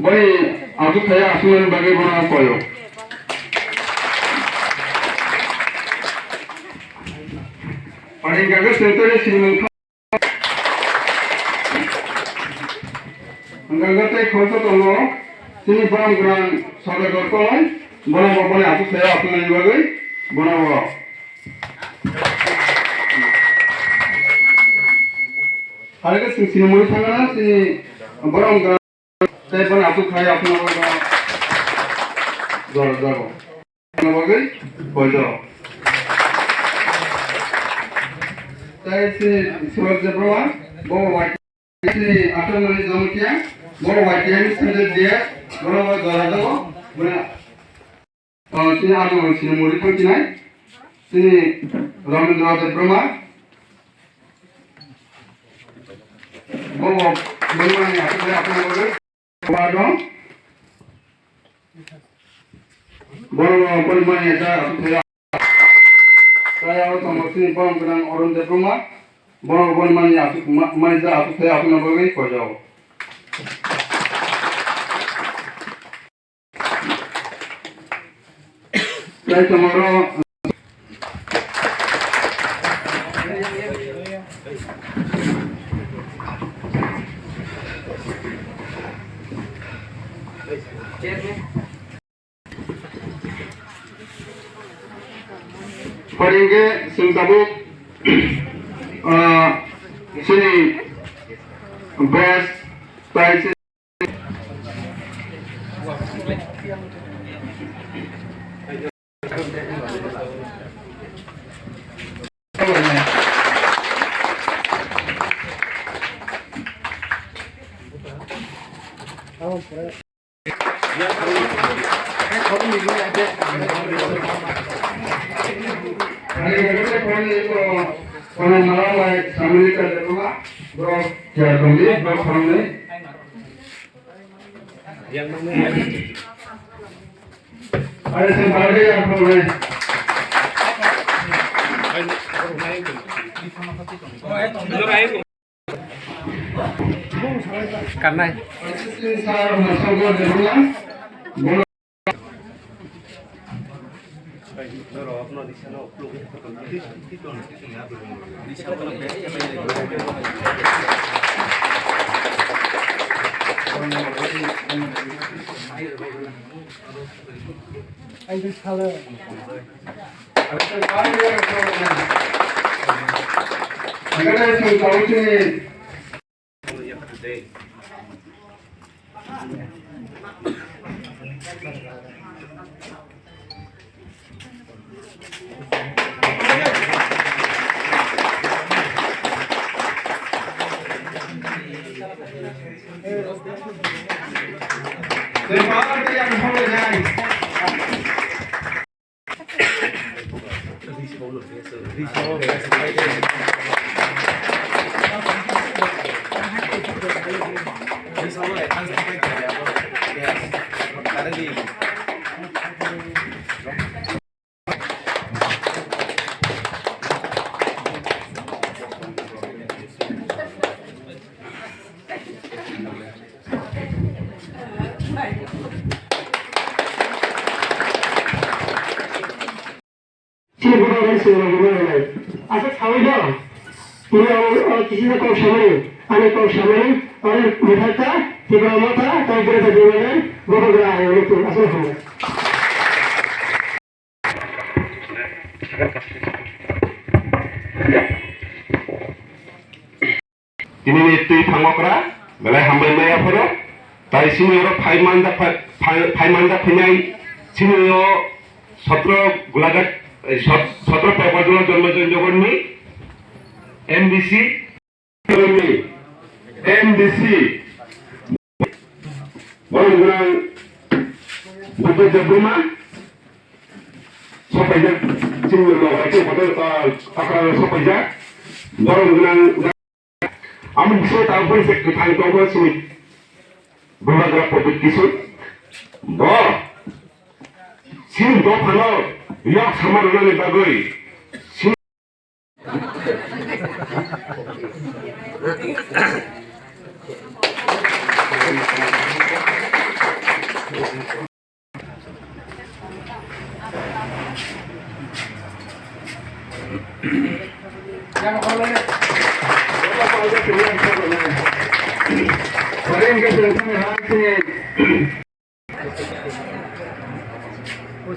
By aku saya asuhan bagai orang koyo. Paling gagal sentuhnya sini gagal teh khoso tolong sini barang grand saudara korban bola bola aku saya asuhan bagai bola. Harga sini mulai sana sini barang grand saya pun aku kaya aku nama jauh nama bagai bojo saya sini surat jabra bawa white sini aku nama jamu kia bawa white ini sendiri dia bawa jauh mana sini aku sini mulai pun sini sini Ramendra Jabra bawa mana ni aku nama bagai Waduh, boleh mana saya otomatis bang dengan orang di rumah, boleh mana aku saya aku nak bagi kau jauh. Saya tomorrow. Paringge singtabuk sini best price Kalau malam sambil kerja rumah, bro, jangan kembali, bro, kembali. Yang mana? Ada sembari yang kembali. Karena saya masuk ke rumah, and this color. अच्छा छावैलो पुरो किसी से कौ समय आने कौ समय और मिठाता तिब्रा मता ताइब्रा त दिने गोबरा आयो नि तो असो हो ini itu pangokra belai hambai maya poro tai sini oro phai manda phinyai sini yo 17 gulagat 17 প্রকল্পের জন্মদিন জগন্নি এমডিসি বড়গুনাং বুদ্ধ জব্রমা সপাইজা চিনি লগাইতে বদল আকার সপাইজা বড়গুনাং আমি বিষয় তারপরে সে কোথায় কব শুনি বড়গুনা পদ্ধতি কিছু ব scene the Fanon yak sama dengan bagai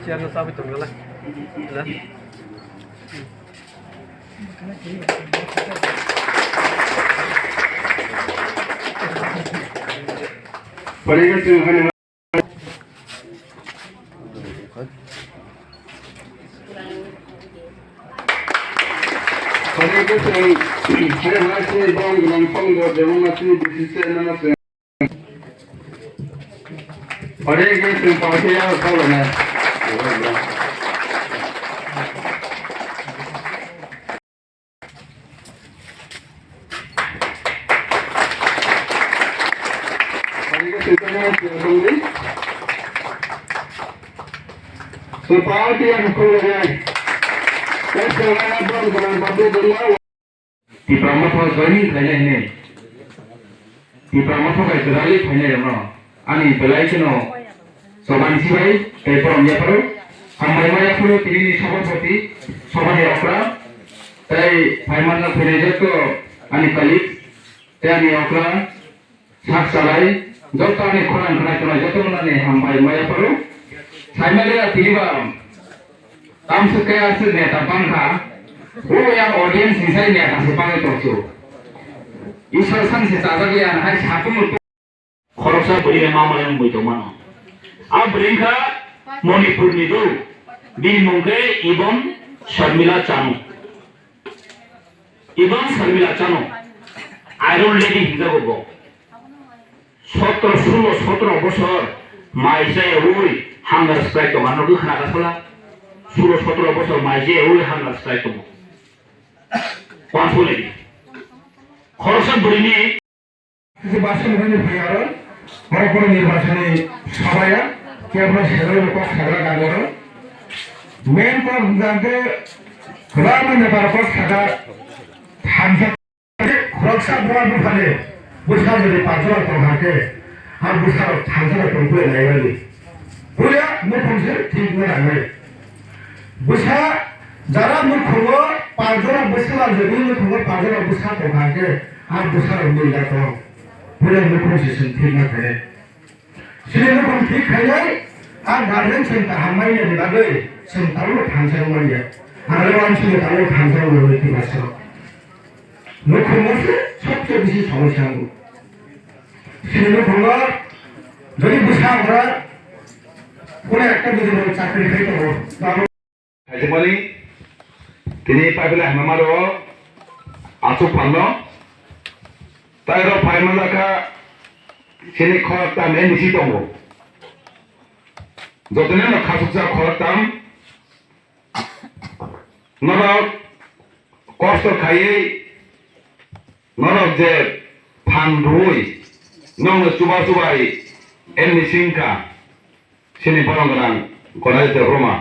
Jangan sampai tunggu lah. Di Pramoto joining kaya ini, di Pramoto kaya terali kaya yang mana, ani belai cino, soban sibai, kaya peromnya peru, hambai maya peru tiri sobat poti, sobat ya okra, kaya paiman nak peneja to, ani kalik, kaya ani okra, sak salai, jauh ani koran kena kena jatuh mana ni hambai maya peru, saya melihat tiri bang, tam sekaya asyik ni tapang kah. वो yang audience inside ni akan sepanjang terus. Isor sang sesajian hari satu mutu. Khoroksa beri mama yang begitu mana. Ab beringka Manipur ni tu di mungke ibon Sharmila Chanu. Ibon Sharmila Chanu. Iron Lady hiza gobo. 17 বছর মাইজে ওই hunger strike তো মানো দুখ না কাছলা 17 বছর মাইজে ওই hunger strike তো পাঁচলে খরচ বড়িনি কিছু বাসন হইনি ভাইয়ার বড় নির্বাচনে সবাইয়া কেবল সেগুলো লোক সাগরা গাগর মেন পর জানতে খোলা মানে তারপর সাগা থামসা খরচা বড় বড় বুঝা যদি পাঁচবার পড়াকে আর বুঝার থামসা পড়বে লাইবালি বুঝা মুখে ঠিক না রাখবে বুঝা যারা মুখব পাঁচজনা বসলা যদি মুখব পাঁচজনা বুঝা পড়াকে আর বুঝার মিললা তো বুঝা মুখে সিস্টেম ঠিক না থাকে সেটা মুখ ঠিক খাইলে আর গার্জেন চিন্তা হামাইলে লাগে চিন্তাও থামসা মারিয়া আর মানুষের তাও থামসা মারিয়া ঠিক আছে মুখ্যমন্ত্রী সবচেয়ে বেশি সমস্যা সেজন্য যদি বুঝা আমরা কোনো একটা যদি চাকরি খাইতে হবো খাইতে পারি তিনি পাইলে আমারও আচুক পান্ন তাই পাইমালাখা সেনি খরচ দাম এ বেশি দङ যতনে খাসুকজা খরচ দাম নরক কষ্ট খাইয়ে নরক যে ফান রুই নং সুবাই এমনি সিংকা সিনি বরংগরাং গনাইতে রোমা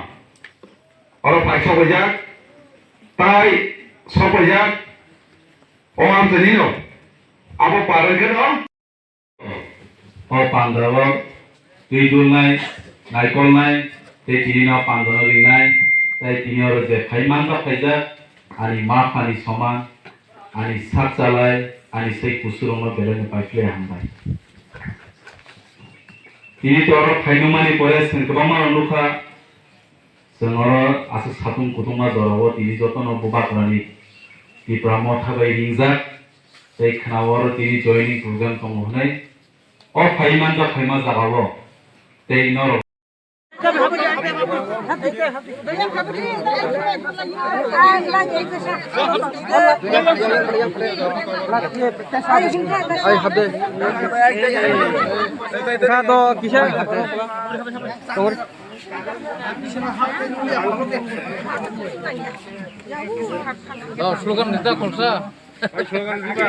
অর পাইছ বজাক তাই সবজাক ও আমতনিনো আবো পারকে ন ও পান্ডব দুই দুলনাই নাইকলনাই তে তিনিনা পান্ডব রিনাই তাই তিনির যে ফাইমানটা ফাইজাক ani maaf ani soma ani sak salai ani sei kusurongno belene paifle hambai tini to aro phainumani pore sen kobama onukha sengoro asu satung kutungma jorabo tini jotono bubakrani ti brahmo thabai ringjak sei khnawaro tini joining program tongnai o phaimanja phaima jagabo tei noro slogan দিতা খরচা slogan দিবা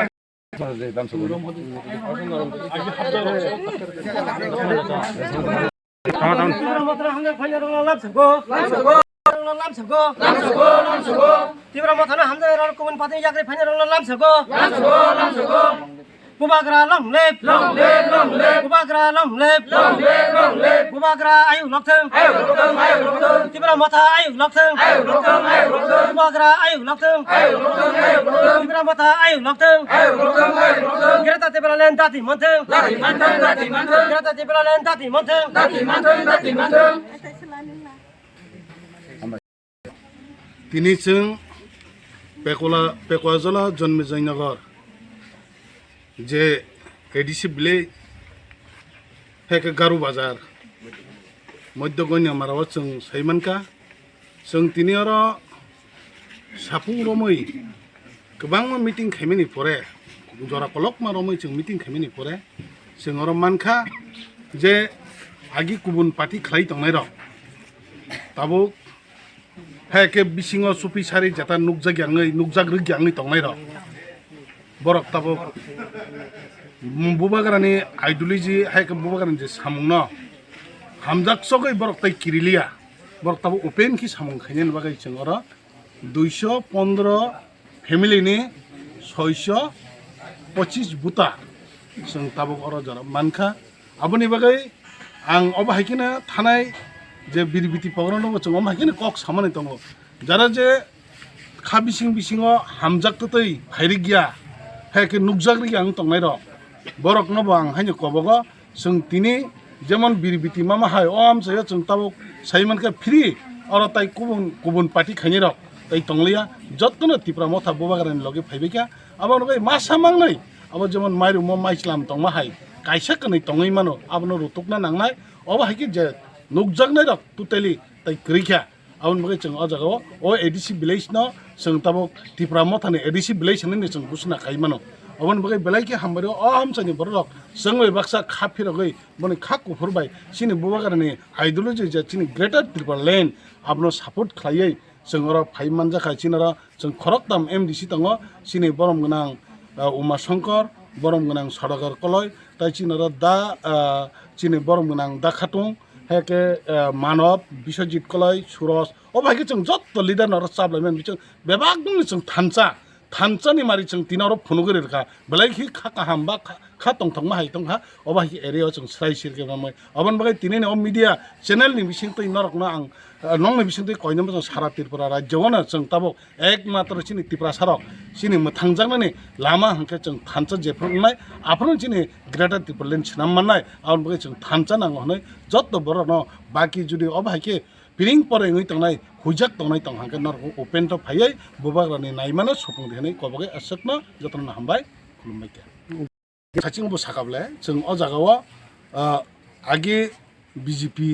Bubagra long live, Bubagra long live, Bubagra ayu lok thung, Tibra mata ayu lok thung, Bubagra ayu lok thung, Tibra mata ayu lok thung, Greta Tibra len dati monthung, Greta Tibra len dati monthung, তিনি जों पेकवाजला जन्म जयनगर जे ADC बिले हेके गारु बाजार मध्य गन्य माराव जों सैमानका जों तिनि are साफुं रमै गोबां मिटिं खायमेनि परे जरा कलक मा रमै जों मिटिं खायमेनि परे जों आर मानखा जे आगि गुबुन पार्टी खालाय तंनाय र ताबो हेके बिसिङाव सुफिसारि जेता नुकजाग्रि ग्यांगै तंनाय र बरक ताबो बुबाग्रानि आइडियोलॉजी हेके बुबाग्रानि जे सामुं न हामजाक सगै बरक तै किरिलिया बरक ताबो ओपेन की सामुं खायनेन बागै जों आर 215 फेमिलिनि 625 बुता जों ताबो आर जरा मानखा आबनि बागै आं अबाहायकिना थानाय जे बिरबिति प्रग्राम दङ जों अमाहायकिना कक सामानै दङ जारा जे खा बिसिङाव हामजाकतै फायरि गिया हेके नुकजाग्रि ग्यां तंनाय र बरक नबो आं हायनो कबग जों तिनि जेमन बिरबिति मामा हाय ओम से जों ताबो साइमानका फ्री और ताइ गुबुन पार्टी खायनि र ताइ तंलिया जत्तनो तिप्रा मथा बुबाग्रानि लगे फायबेका आबो नगै मासा मांनै आबो जेमन माइरु म माइस्लाम तंमा हाय कायसा कनै तंगै मानो आबनो रुतुकना नांनाय अबा हायकि जे नुकजागनाय र टोटली ताइ क्रिख्या आबन बगै जों अजागाव ओ एडिसि विलेज न जों ताबो तिप्रा मथानि एडिसि विलेज होननै जों गुसना खाय मानो अबन बगै बेलायकि हामबरो आमसानि बरक जोंङै बाक्सा खाफिरगै मने खाक उफुरबाय सिनि बुबाग्रानि आइडियोलॉजी जे सिनि ग्रेटर ट्रिपल लेन आबनो सपोर्ट खायै जों अर फाइ मानजाखा सिनरा जों खरकदाम एमडिसि दङ सिनि बरम गोनां उमा शंकर बरम गोनां सदागर कलय ताइ सिनरा दा सिनि बरम गोनां दा खातुं हेके मानव बिश्वजित कलय सुरज अबायके जों जत्त लिडार नर साबलायमेन बिचों बेबाग दङ जों थानचानि मारि जों तिनारो फुनुगोरि रखा बेलायखि खाका हामबा खा तंथंमा हाय तंहा अबायके एरिया जों स्राय सिरके मामै अबन बगै तिनि न मीडिया चैनल नि बिसिंतै नरकना आं नंनि बिसिंतै कयनम जों सारा त्रिपुरा राज्यआवनो जों ताबो एकमात्र सिनि त्रिपुरा सारक सिनि मोथांजांनानि लामा हांखे जों थानचा जेफ्रंनाय आफोरनो सिनि ग्रेटर त्रिपुरा लेन सिनाम माननाय आबन बगै जों थानचा नांगौ हनै जत्त बर न बाकी जुदि अबायके पिरिं परेङै तंनाय हुइजाक तंनाय तंहांखे नरको ओपेन तो फायै बुबाग्रानि नायमानो सुफुं देनै कबगै असकनो जतन हामबाय खुलुमबाय के खाचिंबो साकाबले जों अ जागाव आगे बीजेपी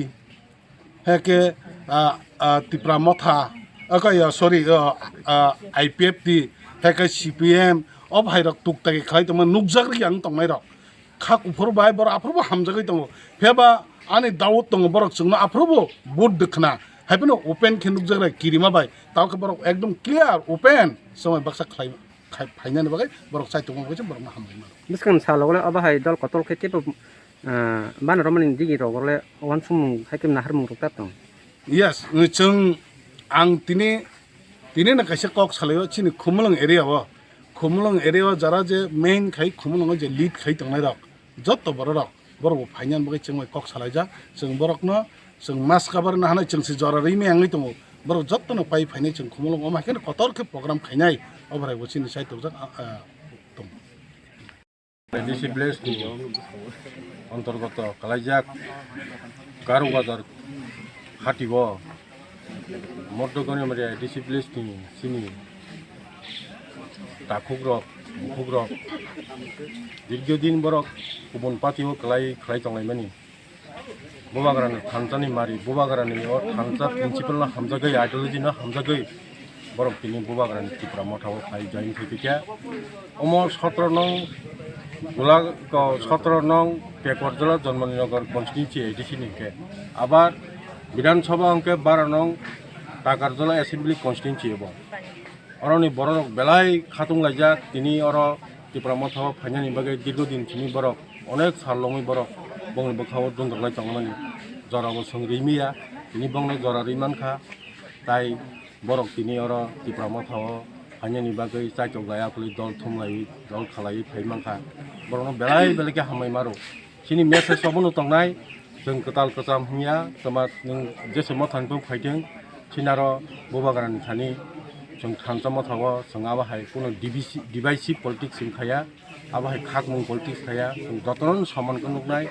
हेके तिप्रा मथा सरी आईपीएफ टी हेके सीपीएम अब हाइरक तुकताके खाय तम नुकजाग्रि आं तंनाय र खाक उफुरबाय बर आफुरबो हामजागै दङ फेबा आनि दावत दङ बरक जोंना आफुरबो बुट दखना हायबनो ओपेन के नुकजाग्रा किरिमाबाय तावके बरक एकदम क्लियर ओपेन समय बक्सा खाय फाइनाल बागै बरक साइतो बगै बरक हामबाय मा बिसkan salogole abahay dol kotol khete ban romani digi rogole wan sum hakim nahar mung rokta tong yes जों आं तिने ना कैसे कक सालायो चिनि खुमलंग एरिया जरा जे मेन खाय खुमलंग जे लीड खाय तंनाय रक जत्त बरक फाइनाल बगै जों कक सालायजा जों बरकनो जों मास कवर ना हानाय जों से जरा रैमे आंगै दङ बरक जत्तनो पाइ फाइनाय जों खुमलंग माखेन कतर के प्रोग्राम खायनाय अबराय बसिनि साइतो जा एडिसि विलेज अंतर्गत कालाइजाक गारु बाजार हाटिब मध्यगनि मारिया एडिसि विलेज सिनि दाखुग्रक मुखुग्रक दीर्घदिन बरक गुबुन पार्टीव खालाय तंलायमानि बुबाग्रानि थानचानि मारि बुबाग्रानि थानचा प्रिन्सिपल हामजागै आइडियोलॉजी न हामजागै बरक तिनि बुबाग्रानि तिप्रा मथाव खाय जाइन थैपिका अमर 17 नং 17 नং पेकवारजला जन्मनगर कन्स्टिट्यून्सी एडिसि निके आबार विधानसभा अंके 12 नং टाकारजला एसेम्बली कन्स्टिट्यून्सी एबो अरनि बरक बेलाय खातुं लाइजा तिनि अर तिप्रा मथाव फाइनानि बागै दीर्घदिन तिनि बरक अनेक साललङै बरक बंनि बखाव दंदरलाय तंमानि जराबो संगैमिया तिनि बंनो जरा रैमानखा ताइ बरक तिनि अर तिप्रा मथाव फाइनानि बागै चाइतो गायाखुलि दल थुमलाय दल खालाय फाइमानखा बरनो बेलाय बेलेके हामबाय मारो सिनि मेसेज सबनो तंनाय जों कताल कचाम हिया तमा नों जेसे मथानखौ फाइदों सिनारो बुबाग्रानि थानि जों थानसाम थावो जों आबाहाय कोनो डिवाइसिव पलिटिक्स जों खाया आबाहाय खागमुं पलिटिक्स खाया जों जतन समानखौ नुनाय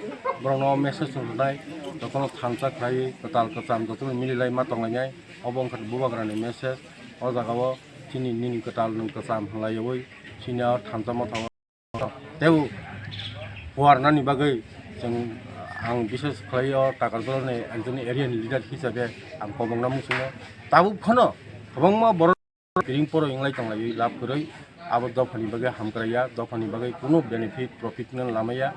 बरनो मेसेज नुनाय जतन थानसा खायै कताल कचाम जतन मिलिलाय मा तंलायनाय अबंखार बुबाग्रानि मेसेज अ जागावो सिनि निन कताल नों कचाम हलायवै सिनिया थानसाम थावो तेव हवारनानि बागै जों आं बिसेस खालायो टाकारजलनि एकजन एरियानि लिडार हिसाबै आं कबंना मुसुङो ताबु फनो गोबांमा बर' बिरिं पर इंलाय तंलायै लाब करै आबाद दफानि बागै हामग्राया दफानि बागै कुनु बेनिफिट प्रफिट न लामाया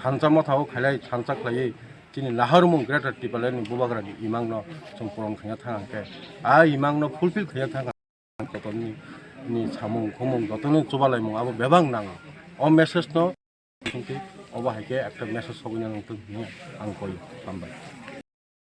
थानसाम थाव खालाय थानसा खालायै दिनै लाहारमुं ग्रेटार टिपालेनि बुबाग्रानि इमांनो जों परं खाया थाङाखै आ इमांनो फुलफिल खाया थाङा गतनि नि सामुं खमुं गतनि चबालायमुं आबो बेबां नाङा अ मेसेज न কিন্তু অবাহাইকে একটা মেসেজ সবই আনতে আং কই হামবাই